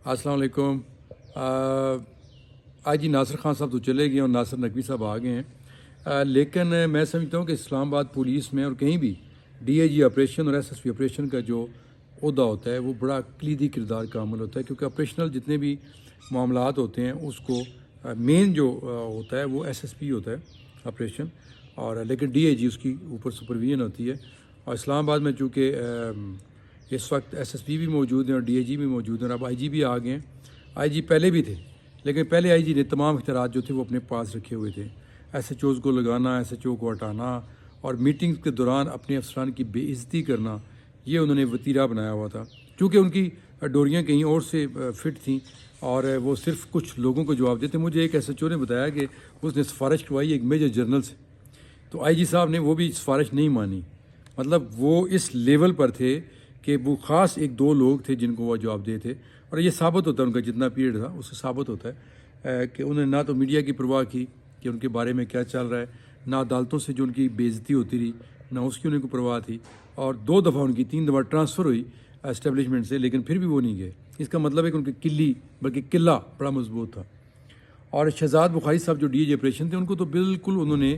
अस्सलाम वालेकुम। आज जी नासिर खान साहब तो चले गए और नासिर नकवी साहब आ गए हैं, लेकिन मैं समझता हूँ कि इस्लामाबाद पुलिस में और कहीं भी डीआईजी ऑपरेशन और एसएसपी ऑपरेशन का जो ओहदा होता है वो बड़ा कलीदी किरदार का अमल होता है, क्योंकि ऑपरेशनल जितने भी मामलात होते हैं उसको मेन जो होता है वो एसएसपी होता है ऑपरेशन, और लेकिन डीआईजी उसकी ऊपर सुपरविजन होती है। और इस्लामाबाद में चूँकि इस वक्त एसएसपी भी मौजूद हैं और डीआईजी भी मौजूद हैं और अब आईजी भी आ गए हैं। आईजी पहले भी थे, लेकिन पहले आईजी ने तमाम इख्तियारात जो थे वो अपने पास रखे हुए थे। एसएचओज़ को लगाना, एसएचओ को हटाना और मीटिंग्स के दौरान अपने अफसरान की बेइज्जती करना, ये उन्होंने वतीरा बनाया हुआ था। चूँकि उनकी डोरियाँ कहीं और से फिट थीं और वो सिर्फ कुछ लोगों को जवाब देते। मुझे एक एसएचओ ने बताया कि उसने सिफारिश करवाई एक मेजर जनरल से, तो आईजी साहब ने वो भी सिफारिश नहीं मानी। मतलब वो इस लेवल पर थे कि वो ख़ास एक दो लोग थे जिनको वो जवाब दे थे, और ये साबित होता है उनका जितना पीरियड था उससे साबित होता है कि उन्होंने ना तो मीडिया की परवाह की कि उनके बारे में क्या चल रहा है, ना अदालतों से जो उनकी बेइज्जती होती रही ना उसकी उनको परवाह थी। और 2 दफ़ा उनकी 3 दफ़ा ट्रांसफ़र हुई एस्टेब्लिशमेंट से, लेकिन फिर भी वो नहीं गए। इसका मतलब है कि उनकी किली बल्कि किला बड़ा मजबूत था। और शहजाद बुखारी साहब जो डीआईजी ऑपरेशन थे उनको तो बिल्कुल उन्होंने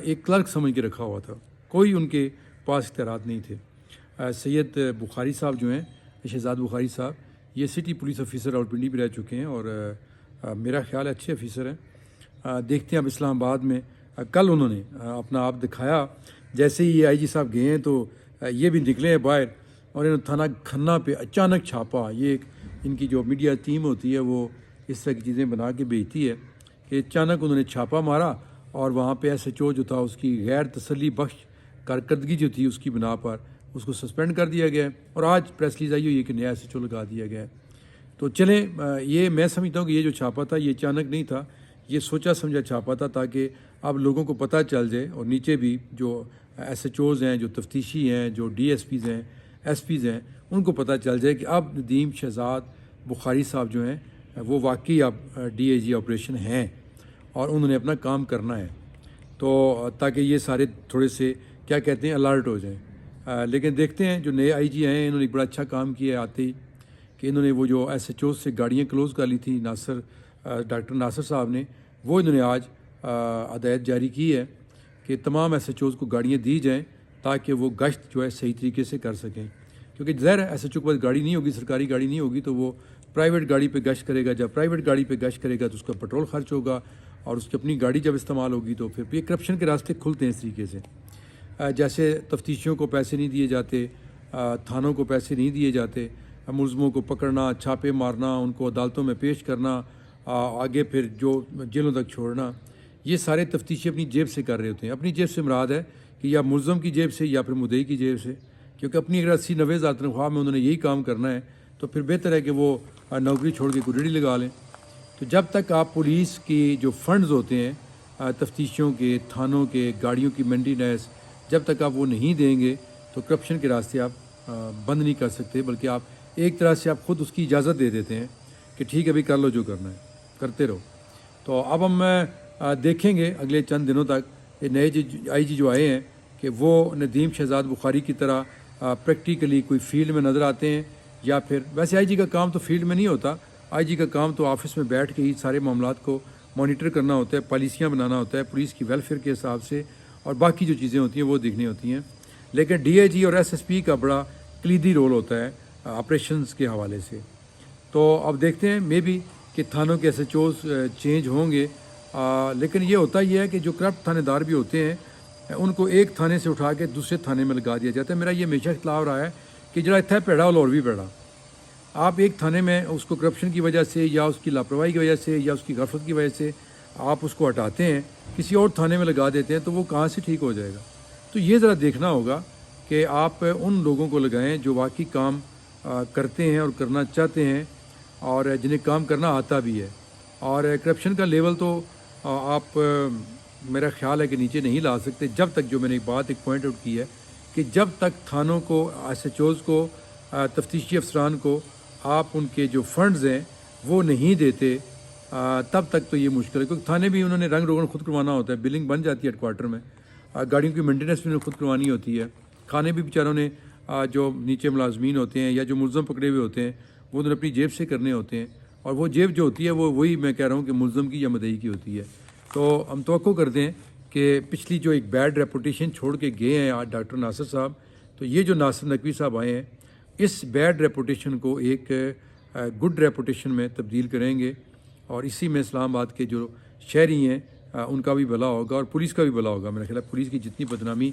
एक क्लर्क समझ के रखा हुआ था, कोई उनके पास इख्तियारात नहीं थे। सैयद बुखारी साहब जो हैं, शहजाद बुखारी साहब, ये सिटी पुलिस ऑफिसर रावलपिंडी भी रह चुके हैं और मेरा ख्याल है अच्छे ऑफिसर हैं। देखते हैं अब इस्लामाबाद में कल उन्होंने अपना आप दिखाया। जैसे ही ये आईजी साहब गए हैं तो ये भी निकले हैं बाहर और इन्होंने थाना खन्ना पे अचानक छापा। ये एक इनकी जो मीडिया टीम होती है वो इस तरह की चीज़ें बना के भेजती है कि अचानक उन्होंने छापा मारा और वहाँ पे एसएचओ जो था उसकी गैर तसल्ली बख्श कारकर्दगी जो थी उसकी बिना पर उसको सस्पेंड कर दिया गया है। और आज प्रेस रिलीज आई हुई है कि नया एसएचओ लगा दिया गया है। तो चलें, ये मैं समझता हूँ कि ये जो छापा था ये अचानक नहीं था, ये सोचा समझा छापा था ताकि अब लोगों को पता चल जाए और नीचे भी जो एसएचओज़ हैं, जो तफ्तीशी हैं, जो डीएसपीज़ हैं, एसपीज़ हैं, उनको पता चल जाए कि अब नदीम शहजाद बुखारी साहब जो हैं वो वाकई अब डीआईजी ऑपरेशन हैं और उन्होंने अपना काम करना है। तो ताकि ये सारे थोड़े से क्या कहते हैं अलर्ट हो जाएं। लेकिन देखते हैं जो नए आईजी आए हैं इन्होंने एक बड़ा अच्छा काम किया है आते ही कि इन्होंने वो जो एसएचओ से गाड़ियाँ क्लोज़ कर ली थी डॉक्टर नासिर साहब ने, वो इन्होंने आज हदायत जारी की है कि तमाम एसएचओज़ को गाड़ियाँ दी जाएँ ताकि वो गश्त जो है सही तरीके से कर सकें। क्योंकि ज़ाहिर है एसएचओ के पास गाड़ी नहीं होगी, सरकारी गाड़ी नहीं होगी, तो वो प्राइवेट गाड़ी पे गश्त करेगा। जब प्राइवेट गाड़ी पे गश्त करेगा तो उसका पेट्रोल खर्च होगा और उसकी अपनी गाड़ी जब इस्तेमाल होगी तो फिर ये करप्शन के रास्ते खुलते हैं इस तरीके से। जैसे तफ्तीशियों को पैसे नहीं दिए जाते, थानों को पैसे नहीं दिए जाते, मुलज़मों को पकड़ना, छापे मारना, उनको अदालतों में पेश करना, आगे फिर जो जेलों तक छोड़ना, ये सारे तफ्तीशी अपनी जेब से कर रहे होते हैं। अपनी जेब से मुराद है कि या मुलज़म की जेब से या फिर मुद्दई की जेब से, क्योंकि अपनी अगर 80-90 हज़ार तनख्वाह में उन्होंने यही काम करना है तो फिर बेहतर है कि वो नौकरी छोड़ के गुरेड़ी लगा लें। तो जब तक आप पुलिस की जो फंड्स होते हैं तफ्तीशियों के, थानों के, गाड़ियों की मेंटेनेंस, जब तक आप वो नहीं देंगे तो करप्शन के रास्ते आप बंद नहीं कर सकते, बल्कि आप एक तरह से आप ख़ुद उसकी इजाज़त दे देते हैं कि ठीक है भाई कर लो, जो करना है करते रहो। तो अब हम देखेंगे अगले चंद दिनों तक ये नए आईजी जो आए हैं कि वो नदीम शहजाद बुखारी की तरह प्रैक्टिकली कोई फील्ड में नज़र आते हैं, या फिर वैसे आईजी का काम तो फील्ड में नहीं होता। आईजी का काम तो ऑफिस में बैठ के ही सारे मामलात को मॉनिटर करना होता है, पॉलिसियाँ बनाना होता है पुलिस की वेलफेयर के हिसाब से, और बाकी जो चीज़ें होती हैं वो देखनी होती हैं। लेकिन डीआईजी और एसएसपी का बड़ा कलीदी रोल होता है ऑपरेशंस के हवाले से। तो अब देखते हैं मे बी कि थानों के एसएचओज़ चेंज होंगे, लेकिन ये होता ही है कि जो करप्ट थानेदार भी होते हैं उनको एक थाने से उठा के दूसरे थाने में लगा दिया जाता है। मेरा ये हमेशा इख्तलाफ रहा है कि जरा इतना पेड़ा और भी पेड़ा, आप एक थाने में उसको करप्शन की वजह से या उसकी लापरवाही की वजह से या उसकी गफलत की वजह से आप उसको हटाते हैं, किसी और थाने में लगा देते हैं, तो वो कहाँ से ठीक हो जाएगा। तो ये ज़रा देखना होगा कि आप उन लोगों को लगाएं जो वाकई काम करते हैं और करना चाहते हैं और जिन्हें काम करना आता भी है। और करप्शन का लेवल तो आप मेरा ख्याल है कि नीचे नहीं ला सकते जब तक, जो मैंने एक पॉइंट आउट की है कि जब तक थानों को, एसएचओज़ को, तफ्तीशी अफसरान को आप उनके जो फंड्स हैं वो नहीं देते तब तक तो ये मुश्किल है। क्योंकि थाने भी उन्होंने रंग रोगन खुद करवाना होता है, बिलिंग बन जाती है हेडक्वार्टर में, गाड़ियों की मेंटेनेंस भी उन्हें खुद करवानी होती है, खाने भी बेचारों ने जो नीचे मुलाजमीन होते हैं या जो मुलज़म पकड़े हुए होते हैं وہ انہوں نے اپنی جیب سے کرنے ہوتے ہیں، اور وہ جیب جو ہوتی ہے وہ وہی میں کہہ رہا ہوں کہ ملزم کی یا مدعی کی ہوتی ہے۔ تو ہم توقع کرتے ہیں کہ پچھلی جو ایک بیڈ ریپوٹیشن چھوڑ کے گئے ہیں آج ڈاکٹر ناصر صاحب، تو یہ جو ناصر نقوی صاحب آئے ہیں اس بیڈ ریپوٹیشن کو ایک گڈ ریپوٹیشن میں تبدیل کریں گے، اور اسی میں اسلام آباد کے جو شہری ہیں ان کا بھی بھلا ہوگا اور پولیس کا بھی بھلا ہوگا۔ میرا خیال ہے پولیس کی جتنی بدنامی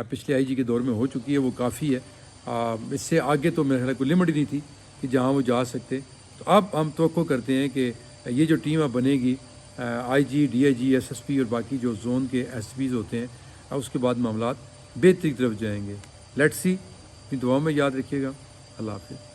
پچھلے آئی جی کے دور میں ہو چکی ہے وہ کافی ہے، اس سے آگے تو میرا خیال ہے کوئی لمٹ نہیں تھی کہ جہاں وہ جا سکتے۔ تو اب ہم توقع کرتے ہیں کہ یہ جو ٹیم اب بنے گی، I G, D I G, S S P اور باقی جو زون کے ایس پیز ہوتے ہیں، اس کے بعد معاملات بہتری کی طرف جائیں گے۔ لیٹس سی، اپنی دعاؤں میں یاد رکھیے گا۔ اللہ حافظ۔